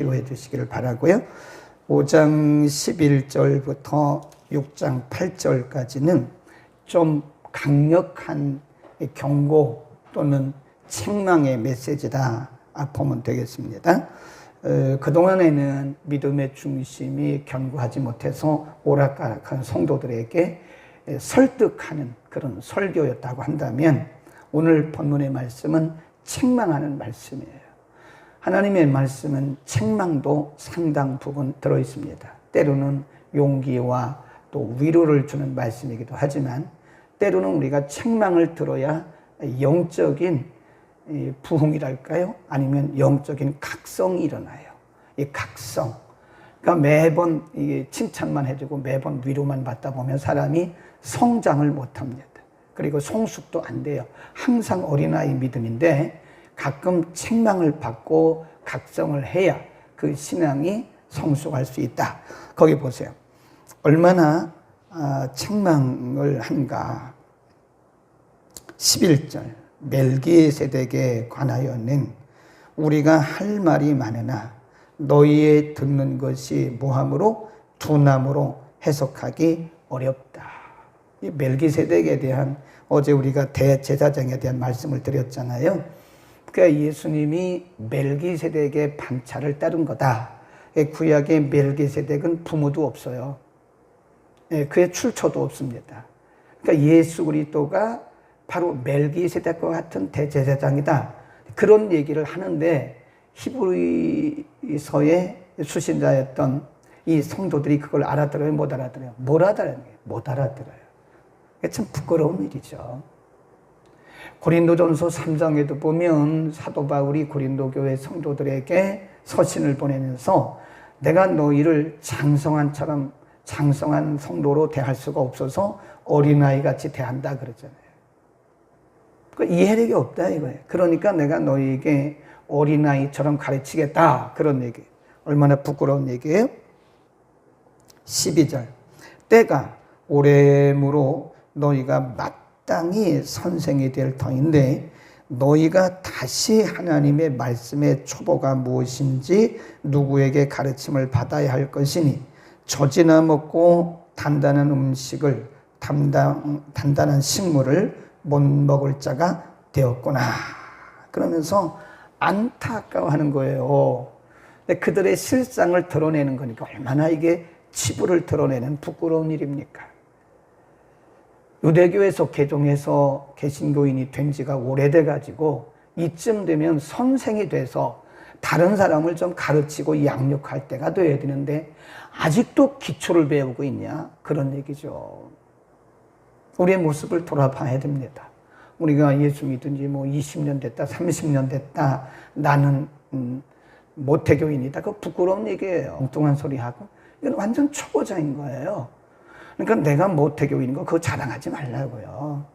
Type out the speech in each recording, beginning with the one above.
해 주시기를 바라고요. 5장 11절부터 6장 8절까지는 좀 강력한 경고 또는 책망의 메시지다 보면 되겠습니다. 그동안에는 믿음의 중심이 견고하지 못해서 오락가락한 성도들에게 설득하는 그런 설교였다고 한다면, 오늘 본문의 말씀은 책망하는 말씀이에요. 하나님의 말씀은 책망도 상당 부분 들어있습니다. 때로는 용기와 또 위로를 주는 말씀이기도 하지만, 때로는 우리가 책망을 들어야 영적인 부흥이랄까요? 아니면 영적인 각성이 일어나요. 이 각성. 그러니까 매번 칭찬만 해주고 매번 위로만 받다 보면 사람이 성장을 못합니다. 그리고 성숙도 안 돼요. 항상 어린아이 믿음인데 가끔 책망을 받고 각성을 해야 그 신앙이 성숙할 수 있다. 거기 보세요. 얼마나 책망을 한가. 11절 멜기세덱에 관하여는 우리가 할 말이 많으나 너희의 듣는 것이 뭐함으로 둔함으로 해석하기 어렵다. 이 멜기세덱에 대한 어제 우리가 대제사장에 대한 말씀을 드렸잖아요. 그러니까 예수님이 멜기세덱의 반차를 따른 거다. 구약의 멜기세덱은 부모도 없어요. 그의 출처도 없습니다. 그러니까 예수 그리스도가 바로 멜기세덱과 같은 대제사장이다. 그런 얘기를 하는데 히브리서의 수신자였던 이 성도들이 그걸 알아들어요? 못 알아들어요? 못 알아들어요. 참 부끄러운 일이죠. 고린도전서 3장에도 보면 사도 바울이 고린도 교회 성도들에게 서신을 보내면서 내가 너희를 장성한 성도로 대할 수가 없어서 어린아이같이 대한다 그러잖아요. 그러니까 이해력이 없다 이거예요. 그러니까 내가 너희에게 어린아이처럼 가르치겠다, 그런 얘기. 얼마나 부끄러운 얘기예요? 12절 때가 오래므로 너희가 마땅히 선생이 될 터인데 너희가 다시 하나님의 말씀의 초보가 무엇인지 누구에게 가르침을 받아야 할 것이니 젖이나 먹고 단단한 음식을 단단한 식물을 못 먹을 자가 되었구나. 그러면서 안타까워하는 거예요. 근데 그들의 실상을 드러내는 거니까 얼마나 이게 치부를 드러내는 부끄러운 일입니까? 유대교에서 개종해서 개신교인이 된 지가 오래돼 가지고 이쯤 되면 선생이 돼서 다른 사람을 좀 가르치고 양육할 때가 돼야 되는데 아직도 기초를 배우고 있냐? 그런 얘기죠. 우리의 모습을 돌아봐야 됩니다. 우리가 예수 믿은 지 20년 됐다, 30년 됐다, 나는 모태교인이다. 그거 부끄러운 얘기예요. 엉뚱한 소리 하고. 이건 완전 초보자인 거예요. 그러니까 내가 모태교인인 거 그거 자랑하지 말라고요.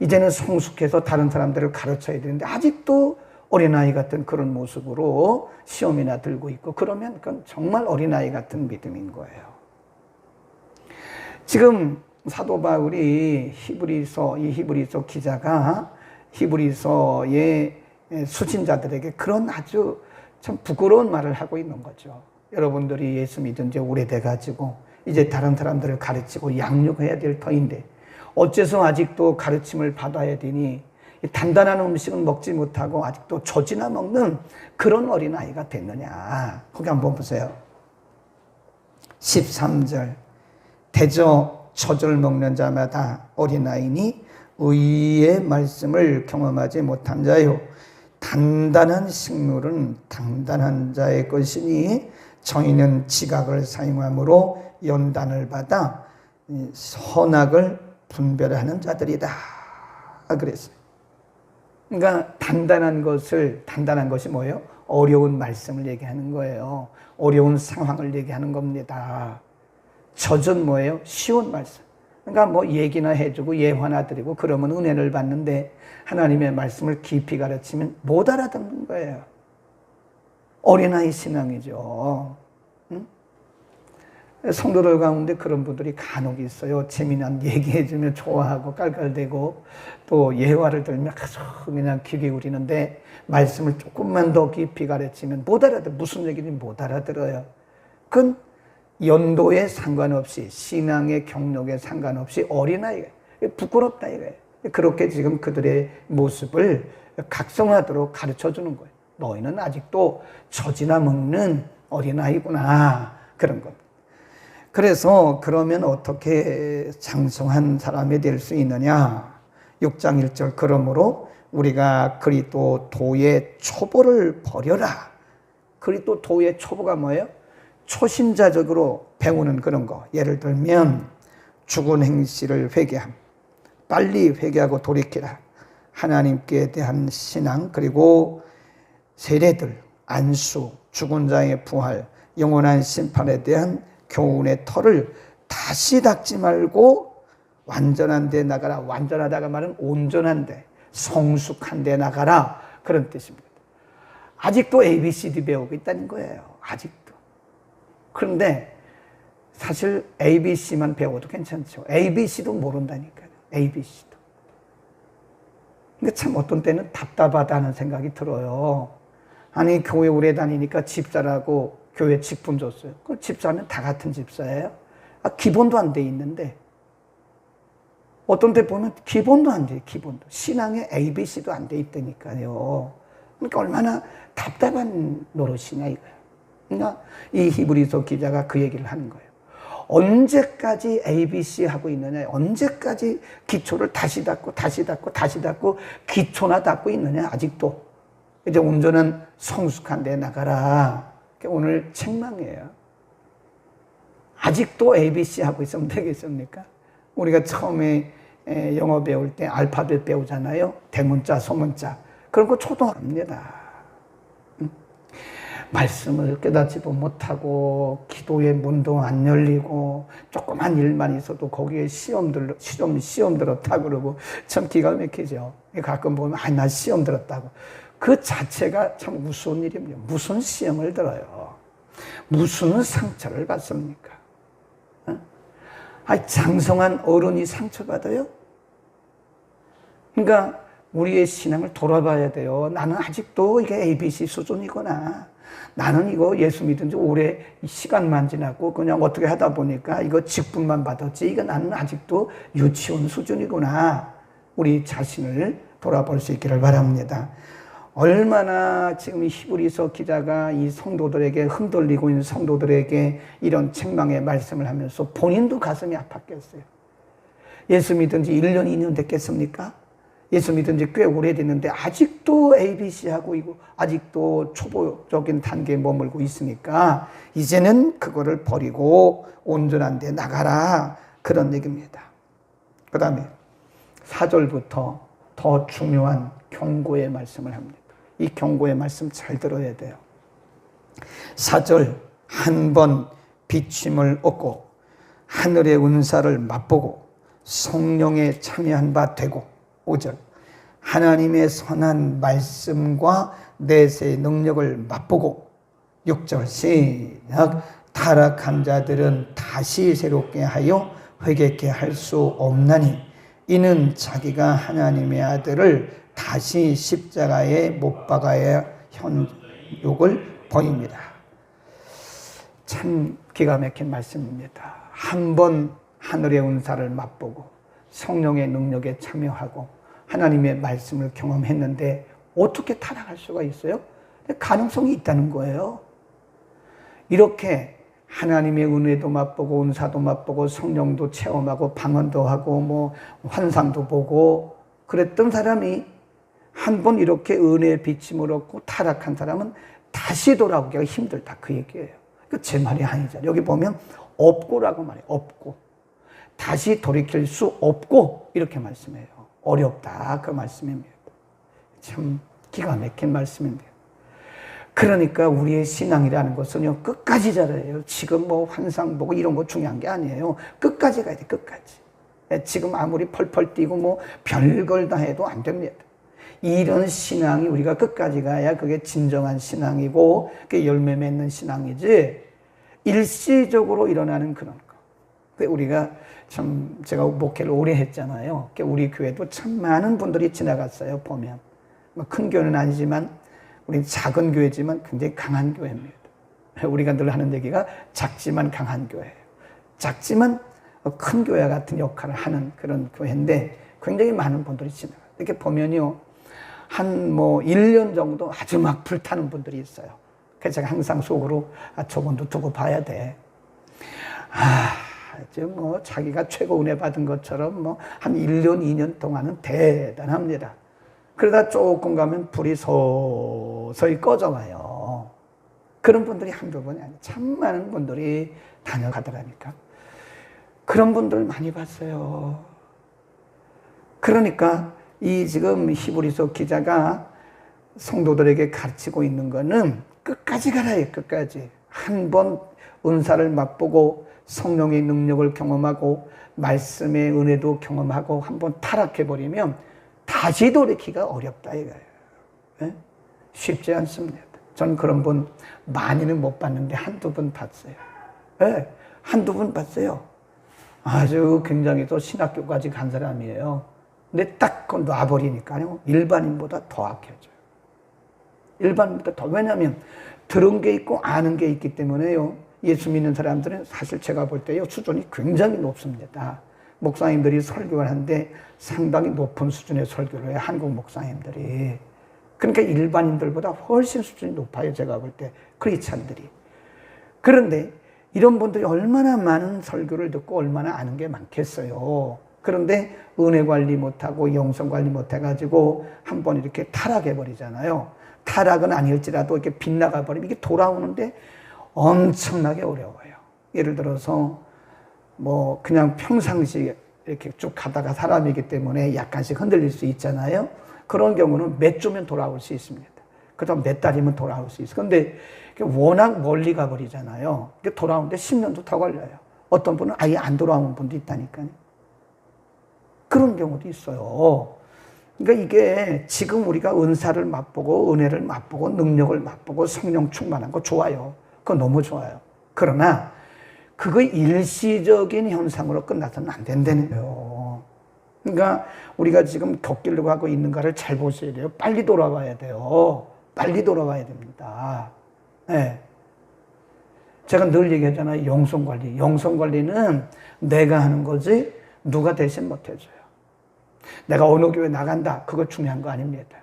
이제는 성숙해서 다른 사람들을 가르쳐야 되는데 아직도 어린아이 같은 그런 모습으로 시험이나 들고 있고, 그러면 그건 정말 어린아이 같은 믿음인 거예요. 지금 사도 바울이 히브리서 기자가 히브리서의 수신자들에게 그런 아주 참 부끄러운 말을 하고 있는 거죠. 여러분들이 예수 믿은 지 오래돼가지고 이제 다른 사람들을 가르치고 양육해야 될 터인데 어째서 아직도 가르침을 받아야 되니 단단한 음식은 먹지 못하고 아직도 젖이나 먹는 그런 어린아이가 됐느냐. 거기 한번 보세요. 13절 대저 젖을 먹는 자마다 어린아이니 의의 말씀을 경험하지 못한 자요 단단한 식물은 단단한 자의 것이니 정의는 지각을 사용함으로 연단을 받아 선악을 분별하는 자들이다 그랬어요. 그러니까 단단한 것이 뭐예요? 어려운 말씀을 얘기하는 거예요. 어려운 상황을 얘기하는 겁니다. 젖은 뭐예요? 쉬운 말씀. 그러니까 얘기나 해주고 예화나 드리고 그러면 은혜를 받는데 하나님의 말씀을 깊이 가르치면 못 알아듣는 거예요. 어린아이 신앙이죠. 응? 성도들 가운데 그런 분들이 간혹 있어요. 재미난 얘기해주면 좋아하고 깔깔대고 또 예화를 들면 그냥 귀 기울이는데 말씀을 조금만 더 깊이 가르치면 못 알아들어요. 무슨 얘기인지 못 알아들어요. 그건 연도에 상관없이 신앙의 경력에 상관없이 어린아이가 부끄럽다 이거예요. 그렇게 지금 그들의 모습을 각성하도록 가르쳐주는 거예요. 너희는 아직도 젖이나 먹는 어린아이구나 그런 겁니다. 그래서 그러면 어떻게 장성한 사람이 될 수 있느냐. 6장 1절 그러므로 우리가 그리스도 도의 초보를 버려라. 그리스도 도의 초보가 뭐예요? 초신자적으로 배우는 그런 거. 예를 들면 죽은 행실을 회개함. 빨리 회개하고 돌이키라. 하나님께 대한 신앙 그리고 세례들, 안수, 죽은 자의 부활, 영원한 심판에 대한 교훈의 털을 다시 닦지 말고 완전한 데 나가라. 완전하다가 말은 온전한 데, 성숙한 데 나가라. 그런 뜻입니다. 아직도 ABCD 배우고 있다는 거예요. 아직도. 그런데 사실 ABC만 배워도 괜찮죠. ABC도 모른다니까요. ABC도. 근데 참 어떤 때는 답답하다는 생각이 들어요. 아니 교회 오래 다니니까 집사라고 교회 직분 줬어요. 그 집사는 다 같은 집사예요. 기본도 안 돼 있는데 어떤 때 보면 기본도 안 돼요. 기본도. 신앙의 ABC도 안 돼 있다니까요. 그러니까 얼마나 답답한 노릇이냐 이거예요. 그러니까 이 히브리서 기자가 그 얘기를 하는 거예요. 언제까지 ABC 하고 있느냐. 언제까지 기초를 다시 닦고 다시 닦고 다시 닦고 기초나 닦고 있느냐. 아직도. 이제 온전한 성숙한 데 나가라. 오늘 책망이에요. 아직도 ABC 하고 있으면 되겠습니까? 우리가 처음에 영어 배울 때 알파벳 배우잖아요. 대문자, 소문자. 그런 거 초등합니다. 말씀을 깨닫지도 못하고 기도의 문도 안 열리고 조그만 일만 있어도 거기에 시험 들었다고 그러고 참 기가 막히죠. 가끔 보면 나 시험 들었다고. 그 자체가 참 무서운 일입니다. 무슨 시험을 들어요? 무슨 상처를 받습니까? 장성한 어른이 상처받아요? 그러니까 우리의 신앙을 돌아봐야 돼요. 나는 아직도 이게 ABC 수준이구나. 나는 이거 예수 믿은 지 오래 시간만 지났고 그냥 어떻게 하다 보니까 이거 직분만 받았지. 이거 나는 아직도 유치원 수준이구나. 우리 자신을 돌아볼 수 있기를 바랍니다. 얼마나 지금 히브리서 기자가 이 성도들에게 흔들리고 있는 성도들에게 이런 책망의 말씀을 하면서 본인도 가슴이 아팠겠어요. 예수 믿은 지 1년, 2년 됐겠습니까? 예수 믿은 지 꽤 오래됐는데 아직도 ABC하고 이거 아직도 초보적인 단계에 머물고 있으니까 이제는 그거를 버리고 온전한 데 나가라. 그런 얘기입니다. 그 다음에 4절부터 더 중요한 경고의 말씀을 합니다. 이 경고의 말씀 잘 들어야 돼요. 4절 한 번 비침을 얻고 하늘의 은사를 맛보고 성령에 참여한 바 되고 5절 하나님의 선한 말씀과 내세의 능력을 맛보고 6절 시작 타락한 자들은 다시 새롭게 하여 회개케 할 수 없나니 이는 자기가 하나님의 아들을 다시 십자가에 못 박아야 현욕을 보입니다. 참 기가 막힌 말씀입니다. 한 번 하늘의 은사를 맛보고 성령의 능력에 참여하고 하나님의 말씀을 경험했는데 어떻게 타락할 수가 있어요? 가능성이 있다는 거예요. 이렇게 하나님의 은혜도 맛보고 은사도 맛보고 성령도 체험하고 방언도 하고 뭐 환상도 보고 그랬던 사람이 한 번 이렇게 은혜의 비침을 얻고 타락한 사람은 다시 돌아오기가 힘들다 그 얘기예요. 제 말이 아니잖아요. 여기 보면 없고라고 말해요. 없고 다시 돌이킬 수 없고 이렇게 말씀해요. 어렵다 그 말씀입니다. 참 기가 막힌 말씀인데요. 그러니까 우리의 신앙이라는 것은요 끝까지 잘해요. 지금 뭐 환상 보고 이런 거 중요한 게 아니에요. 끝까지 가야 돼. 끝까지. 지금 아무리 펄펄 뛰고 뭐 별걸 다 해도 안 됩니다. 이런 신앙이 우리가 끝까지 가야 그게 진정한 신앙이고 그게 열매 맺는 신앙이지. 일시적으로 일어나는 그런 거. 우리가 참, 제가 목회를 오래 했잖아요. 우리 교회도 참 많은 분들이 지나갔어요, 보면. 큰 교회는 아니지만, 우리 작은 교회지만 굉장히 강한 교회입니다. 우리가 늘 하는 얘기가 작지만 강한 교회예요. 작지만 큰 교회 같은 역할을 하는 그런 교회인데, 굉장히 많은 분들이 지나가요. 이렇게 보면요, 한 1년 정도 아주 막 불타는 분들이 있어요. 그래서 제가 항상 속으로, 저분도 두고 봐야 돼. 자기가 최고 은혜 받은 것처럼 한 1년, 2년 동안은 대단합니다. 그러다 조금 가면 불이 서서히 꺼져와요. 그런 분들이 한두 번이 아니에요. 참 많은 분들이 다녀가더라니까. 그런 분들 많이 봤어요. 그러니까 이 지금 히브리서 기자가 성도들에게 가르치고 있는 거는 끝까지 가라 해요. 끝까지. 한 번 은사를 맛보고 성령의 능력을 경험하고 말씀의 은혜도 경험하고 한번 타락해버리면 다시 돌이키기가 어렵다 이거예요. 네? 쉽지 않습니다. 저는 그런 분 많이는 못 봤는데 한두 분 봤어요. 네? 한두 분 봤어요. 아주 굉장히 또 신학교까지 간 사람이에요. 근데 딱 놔버리니까요, 일반인보다 더 악해져요. 일반인보다 더. 왜냐하면 들은 게 있고 아는 게 있기 때문에요. 예수 믿는 사람들은 사실 제가 볼 때요, 수준이 굉장히 높습니다. 목사님들이 설교를 하는데 상당히 높은 수준의 설교를 해요, 한국 목사님들이. 그러니까 일반인들보다 훨씬 수준이 높아요, 제가 볼 때. 크리스찬들이. 그런데 이런 분들이 얼마나 많은 설교를 듣고 얼마나 아는 게 많겠어요. 그런데 은혜 관리 못하고 영성 관리 못해가지고 한번 이렇게 타락해버리잖아요. 타락은 아닐지라도 이렇게 빗나가버리면 이게 돌아오는데 엄청나게 어려워요. 예를 들어서 그냥 평상시에 이렇게 쭉 가다가 사람이기 때문에 약간씩 흔들릴 수 있잖아요. 그런 경우는 몇 주면 돌아올 수 있습니다. 그다음 몇 달이면 돌아올 수 있어요. 근데 워낙 멀리 가버리잖아요. 돌아오는데 10년도 더 걸려요. 어떤 분은 아예 안 돌아오는 분도 있다니까요. 그런 경우도 있어요. 그러니까 이게 지금 우리가 은사를 맛보고 은혜를 맛보고 능력을 맛보고 성령 충만한 거 좋아요. 그거 너무 좋아요. 그러나 그거 일시적인 현상으로 끝나서는 안 된다는 거예요. 그러니까 우리가 지금 겪으려고 하고 있는가를 잘 보셔야 돼요. 빨리 돌아와야 돼요. 빨리 돌아와야 됩니다. 네. 제가 늘 얘기하잖아요. 영성관리. 영성관리는 내가 하는 거지 누가 대신 못해줘요. 내가 어느 교회 나간다. 그거 중요한 거 아닙니다.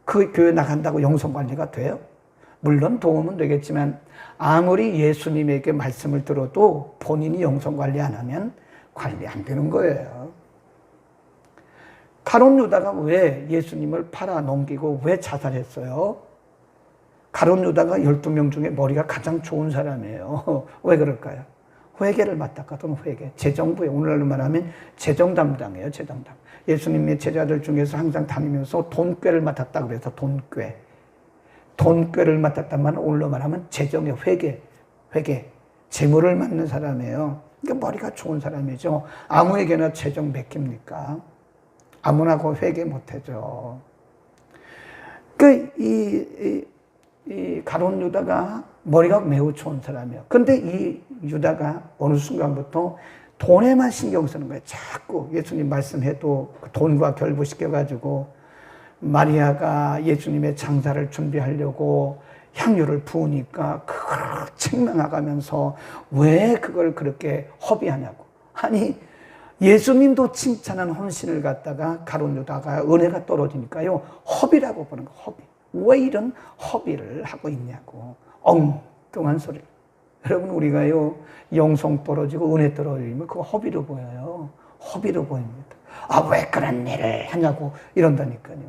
그 교회 나간다고 영성관리가 돼요? 물론 도움은 되겠지만 아무리 예수님에게 말씀을 들어도 본인이 영성관리 안 하면 관리 안 되는 거예요. 가룟 유다가 왜 예수님을 팔아 넘기고 왜 자살했어요? 가룟 유다가 12명 중에 머리가 가장 좋은 사람이에요. 왜 그럴까요? 회계를 맡았거든, 회계. 재정부에, 오늘날로 말하면 재정 담당이에요, 재정 담당. 예수님의 제자들 중에서 항상 다니면서 돈꾀를 맡았다 그래서 돈꾀. 돈꾀를 맡았단 말은 오늘로 말하면 재정의 회계. 재물을 맡는 사람이에요. 그러니까 머리가 좋은 사람이죠. 아무에게나 재정 맡깁니까? 아무나 그 회계 못하죠. 이 가룟 유다가 머리가 매우 좋은 사람이에요. 근데 이 유다가 어느 순간부터 돈에만 신경 쓰는 거예요. 자꾸 예수님 말씀해도 돈과 결부시켜가지고 마리아가 예수님의 장사를 준비하려고 향유를 부으니까 그걸 책망하면서 왜 그걸 그렇게 허비하냐고. 아니 예수님도 칭찬한 헌신을 갖다가 가룟 유다가 은혜가 떨어지니까요, 허비라고 보는 거예요. 허비. 왜 이런 허비를 하고 있냐고. 엉뚱한 소리를. 여러분, 우리가요, 영성 떨어지고 은혜 떨어지면 그거 허비로 보여요. 허비로 보입니다. 왜 그런 일을 하냐고 이런다니까요.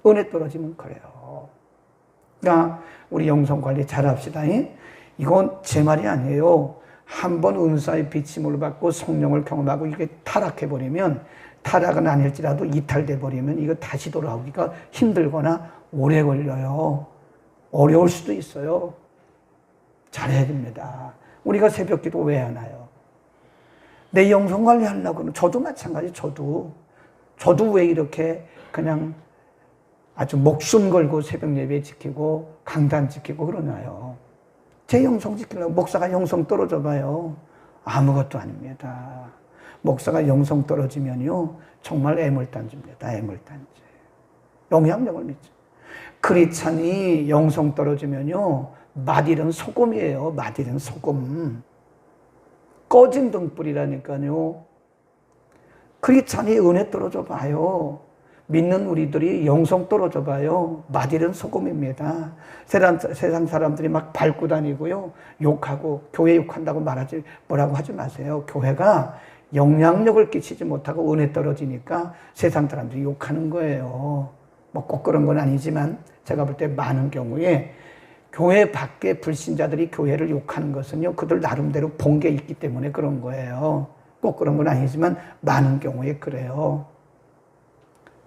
은혜 떨어지면 그래요. 그러니까 우리 영성 관리 잘합시다. 이건 제 말이 아니에요. 한번 은사의 비침을 받고 성령을 경험하고 이게 타락해버리면, 타락은 아닐지라도 이탈돼버리면 이거 다시 돌아오기가 힘들거나 오래 걸려요. 어려울 수도 있어요. 잘해야 됩니다. 우리가 새벽기도 왜 하나요? 내 영성 관리하려고. 저도 마찬가지. 저도 왜 이렇게 그냥 아주 목숨 걸고 새벽 예배 지키고 강단 지키고 그러나요? 제 영성 지키려고 목사가 영성 떨어져 봐요. 아무것도 아닙니다. 목사가 영성 떨어지면요, 정말 애물단지입니다. 애물단지. 영향력을 미쳐. 크리스찬이 영성 떨어지면요, 맛있는 소금이에요. 맛있는 소금. 꺼진 등불이라니까요. 크리스찬이 은혜 떨어져 봐요. 믿는 우리들이 영성 떨어져 봐요. 맛있는 소금입니다. 세상 사람들이 막 밟고 다니고요, 욕하고, 교회 욕한다고 뭐라고 하지 마세요. 교회가 영향력을 끼치지 못하고 은혜 떨어지니까 세상 사람들이 욕하는 거예요. 뭐 꼭 그런 건 아니지만 제가 볼 때 많은 경우에 교회 밖에 불신자들이 교회를 욕하는 것은요, 그들 나름대로 본 게 있기 때문에 그런 거예요. 꼭 그런 건 아니지만 많은 경우에 그래요.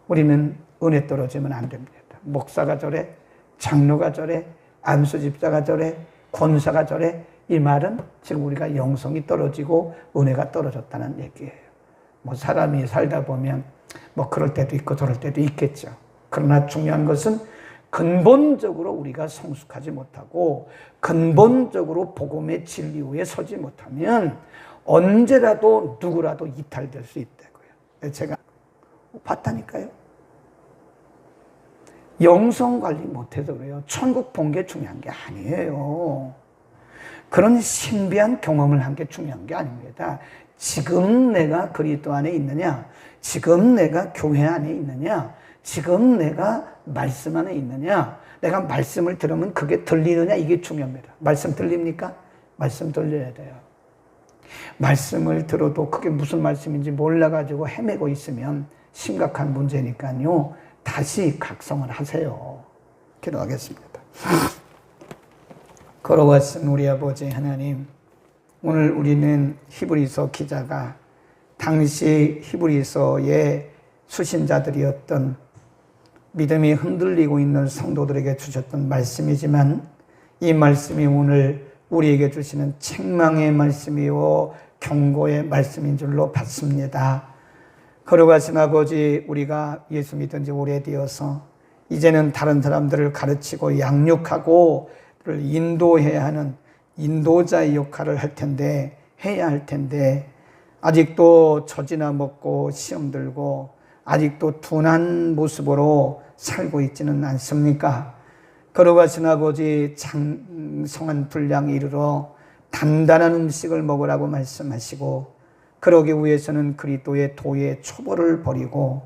우리는 은혜 떨어지면 안 됩니다. 목사가 저래, 장로가 저래, 안수집사가 저래, 권사가 저래, 이 말은 지금 우리가 영성이 떨어지고 은혜가 떨어졌다는 얘기예요. 뭐 사람이 살다 보면 뭐 그럴 때도 있고 저럴 때도 있겠죠. 그러나 중요한 것은 근본적으로 우리가 성숙하지 못하고 근본적으로 복음의 진리 위에 서지 못하면 언제라도 누구라도 이탈될 수 있다고요. 제가 봤다니까요. 영성 관리 못해서 그래요. 천국 본 게 중요한 게 아니에요. 그런 신비한 경험을 한 게 중요한 게 아닙니다. 지금 내가 그리스도 안에 있느냐, 지금 내가 교회 안에 있느냐, 지금 내가 말씀 안에 있느냐, 내가 말씀을 들으면 그게 들리느냐, 이게 중요합니다. 말씀 들립니까? 말씀 들려야 돼요. 말씀을 들어도 그게 무슨 말씀인지 몰라가지고 헤매고 있으면 심각한 문제니까요, 다시 각성을 하세요. 기도하겠습니다. 걸어왔은 우리 아버지 하나님, 오늘 우리는 히브리서 기자가 당시 히브리서의 수신자들이었던 믿음이 흔들리고 있는 성도들에게 주셨던 말씀이지만 이 말씀이 오늘 우리에게 주시는 책망의 말씀이요 경고의 말씀인 줄로 받습니다. 걸어가신 아버지, 우리가 예수 믿은 지 오래되어서 이제는 다른 사람들을 가르치고 양육하고 인도해야 하는 인도자의 역할을 해야 할 텐데 아직도 젖이나 먹고 시험 들고 아직도 둔한 모습으로 살고 있지는 않습니까? 걸어가신 아버지, 장성한 분량에 이르러 단단한 음식을 먹으라고 말씀하시고 그러기 위해서는 그리스도의 도의 초보를 버리고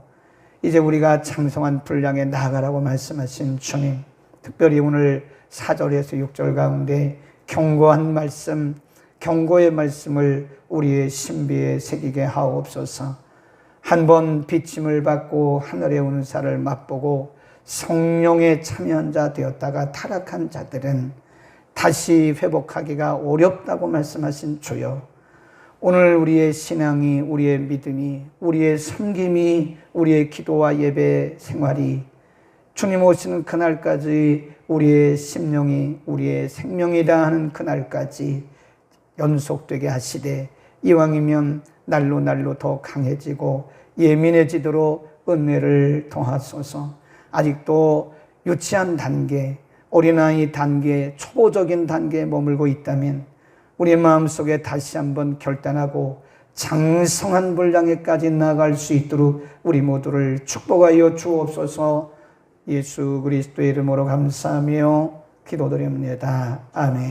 이제 우리가 장성한 분량에 나아가라고 말씀하신 주님, 특별히 오늘 4절에서 6절 가운데 경고한 말씀, 경고의 말씀을 우리의 신비에 새기게 하옵소서. 한번 비침을 받고 하늘의 은사를 맛보고 성령에 참여한 자 되었다가 타락한 자들은 다시 회복하기가 어렵다고 말씀하신 주여, 오늘 우리의 신앙이, 우리의 믿음이, 우리의 섬김이, 우리의 기도와 예배 생활이 주님 오시는 그날까지 우리의 심령이 우리의 생명이다 하는 그날까지 연속되게 하시되 이왕이면 날로 날로 더 강해지고 예민해지도록 은혜를 더하소서. 아직도 유치한 단계, 어린아이 단계, 초보적인 단계에 머물고 있다면 우리의 마음속에 다시 한번 결단하고 장성한 분량에까지 나아갈 수 있도록 우리 모두를 축복하여 주옵소서. 예수 그리스도의 이름으로 감사하며 기도드립니다. 아멘.